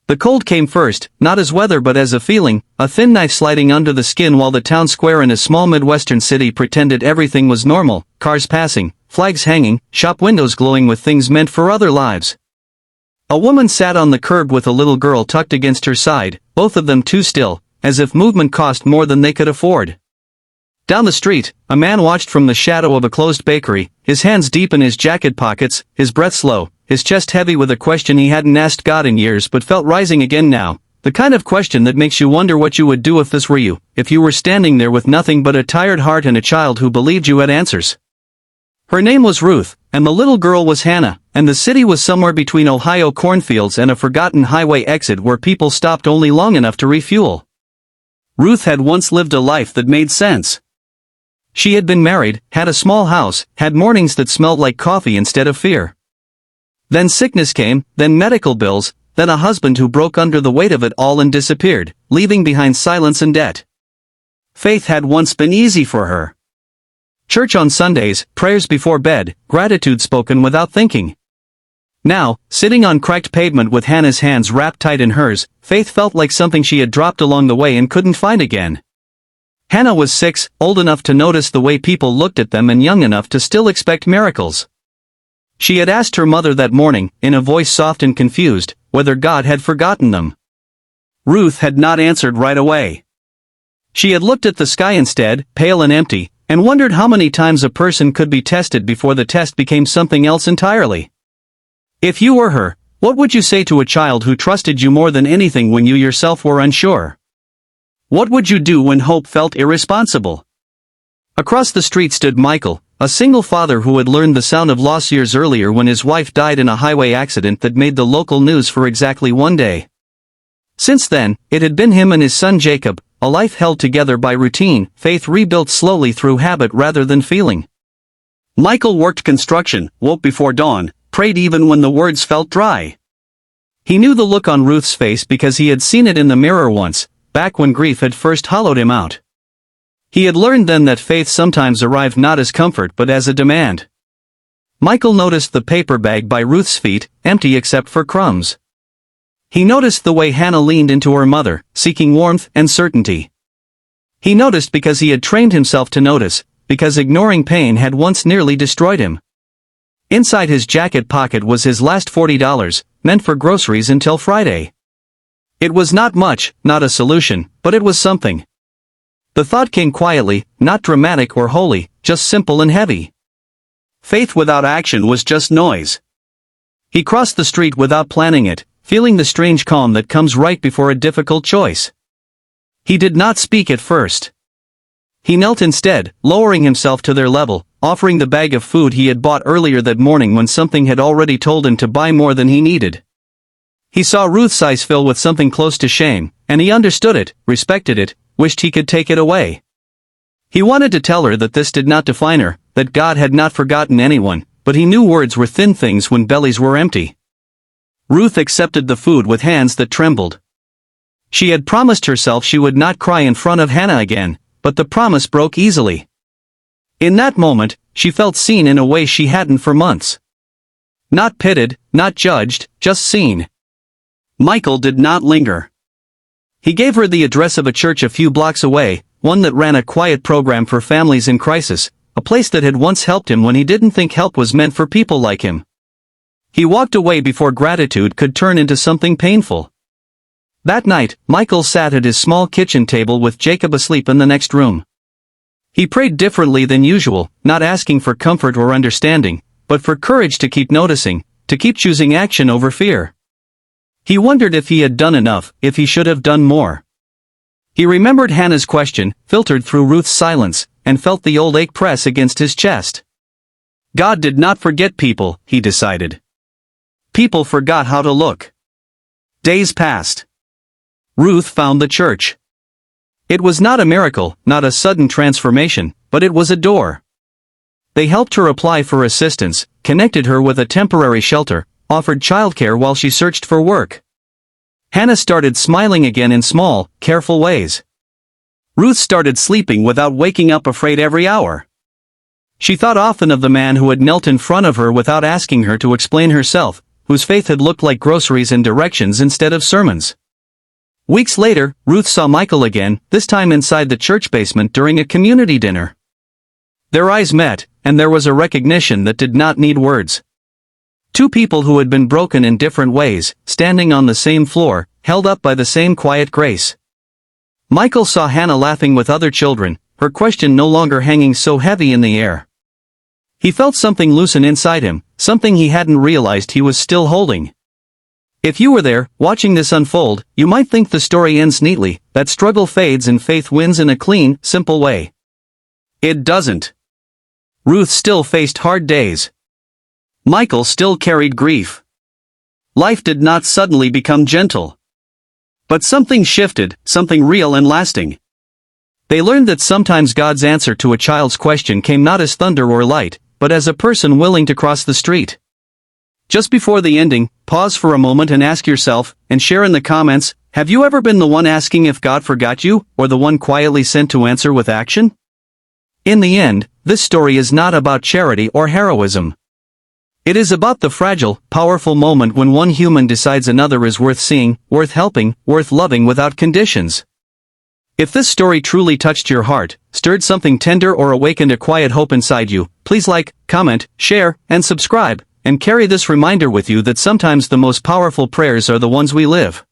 The cold came first, not as weather but as a feeling, a thin knife sliding under the skin while the town square in a small Midwestern city pretended everything was normal, cars passing, flags hanging, shop windows glowing with things meant for other lives. A woman sat on the curb with a little girl tucked against her side, both of them too still, as if movement cost more than they could afford. Down the street, a man watched from the shadow of a closed bakery, his hands deep in his jacket pockets, his breath slow, his chest heavy with a question he hadn't asked God in years but felt rising again now, the kind of question that makes you wonder what you would do if this were you, if you were standing there with nothing but a tired heart and a child who believed you had answers. Her name was Ruth, and the little girl was Hannah, and the city was somewhere between Ohio cornfields and a forgotten highway exit where people stopped only long enough to refuel. Ruth had once lived a life that made sense. She had been married, had a small house, had mornings that smelled like coffee instead of fear. Then sickness came, then medical bills, then a husband who broke under the weight of it all and disappeared, leaving behind silence and debt. Faith had once been easy for her. Church on Sundays, prayers before bed, gratitude spoken without thinking. Now, sitting on cracked pavement with Hannah's hands wrapped tight in hers, Faith felt like something she had dropped along the way and couldn't find again. Hannah was 6, old enough to notice the way people looked at them and young enough to still expect miracles. She had asked her mother that morning, in a voice soft and confused, whether God had forgotten them. Ruth had not answered right away. She had looked at the sky instead, pale and empty, and wondered how many times a person could be tested before the test became something else entirely. If you were her, what would you say to a child who trusted you more than anything when you yourself were unsure? What would you do when hope felt irresponsible? Across the street stood Michael, a single father who had learned the sound of loss years earlier when his wife died in a highway accident that made the local news for exactly one day. Since then, it had been him and his son Jacob, a life held together by routine, faith rebuilt slowly through habit rather than feeling. Michael worked construction, woke before dawn, prayed even when the words felt dry. He knew the look on Ruth's face because he had seen it in the mirror once, back when grief had first hollowed him out. He had learned then that faith sometimes arrived not as comfort but as a demand. Michael noticed the paper bag by Ruth's feet, empty except for crumbs. He noticed the way Hannah leaned into her mother, seeking warmth and certainty. He noticed because he had trained himself to notice, because ignoring pain had once nearly destroyed him. Inside his jacket pocket was his last $40, meant for groceries until Friday. It was not much, not a solution, but it was something. The thought came quietly, not dramatic or holy, just simple and heavy. Faith without action was just noise. He crossed the street without planning it, feeling the strange calm that comes right before a difficult choice. He did not speak at first. He knelt instead, lowering himself to their level, offering the bag of food he had bought earlier that morning when something had already told him to buy more than he needed. He saw Ruth's eyes fill with something close to shame, and he understood it, respected it, wished he could take it away. He wanted to tell her that this did not define her, that God had not forgotten anyone, but he knew words were thin things when bellies were empty. Ruth accepted the food with hands that trembled. She had promised herself she would not cry in front of Hannah again, but the promise broke easily. In that moment, she felt seen in a way she hadn't for months. Not pitted, not judged, just seen. Michael did not linger. He gave her the address of a church a few blocks away, one that ran a quiet program for families in crisis, a place that had once helped him when he didn't think help was meant for people like him. He walked away before gratitude could turn into something painful. That night, Michael sat at his small kitchen table with Jacob asleep in the next room. He prayed differently than usual, not asking for comfort or understanding, but for courage to keep noticing, to keep choosing action over fear. He wondered if he had done enough, if he should have done more. He remembered Hannah's question, filtered through Ruth's silence, and felt the old ache press against his chest. God did not forget people, he decided. People forgot how to look. Days passed. Ruth found the church. It was not a miracle, not a sudden transformation, but it was a door. They helped her apply for assistance, connected her with a temporary shelter, offered childcare while she searched for work. Hannah started smiling again in small, careful ways. Ruth started sleeping without waking up afraid every hour. She thought often of the man who had knelt in front of her without asking her to explain herself, whose faith had looked like groceries and directions instead of sermons. Weeks later, Ruth saw Michael again, this time inside the church basement during a community dinner. Their eyes met, and there was a recognition that did not need words. Two people who had been broken in different ways, standing on the same floor, held up by the same quiet grace. Michael saw Hannah laughing with other children, her question no longer hanging so heavy in the air. He felt something loosen inside him, something he hadn't realized he was still holding. If you were there, watching this unfold, you might think the story ends neatly, that struggle fades and faith wins in a clean, simple way. It doesn't. Ruth still faced hard days. Michael still carried grief. Life did not suddenly become gentle. But something shifted, something real and lasting. They learned that sometimes God's answer to a child's question came not as thunder or light, but as a person willing to cross the street. Just before the ending, pause for a moment and ask yourself, and share in the comments, have you ever been the one asking if God forgot you, or the one quietly sent to answer with action? In the end, this story is not about charity or heroism. It is about the fragile, powerful moment when one human decides another is worth seeing, worth helping, worth loving without conditions. If this story truly touched your heart, stirred something tender or awakened a quiet hope inside you, please like, comment, share, and subscribe, and carry this reminder with you that sometimes the most powerful prayers are the ones we live.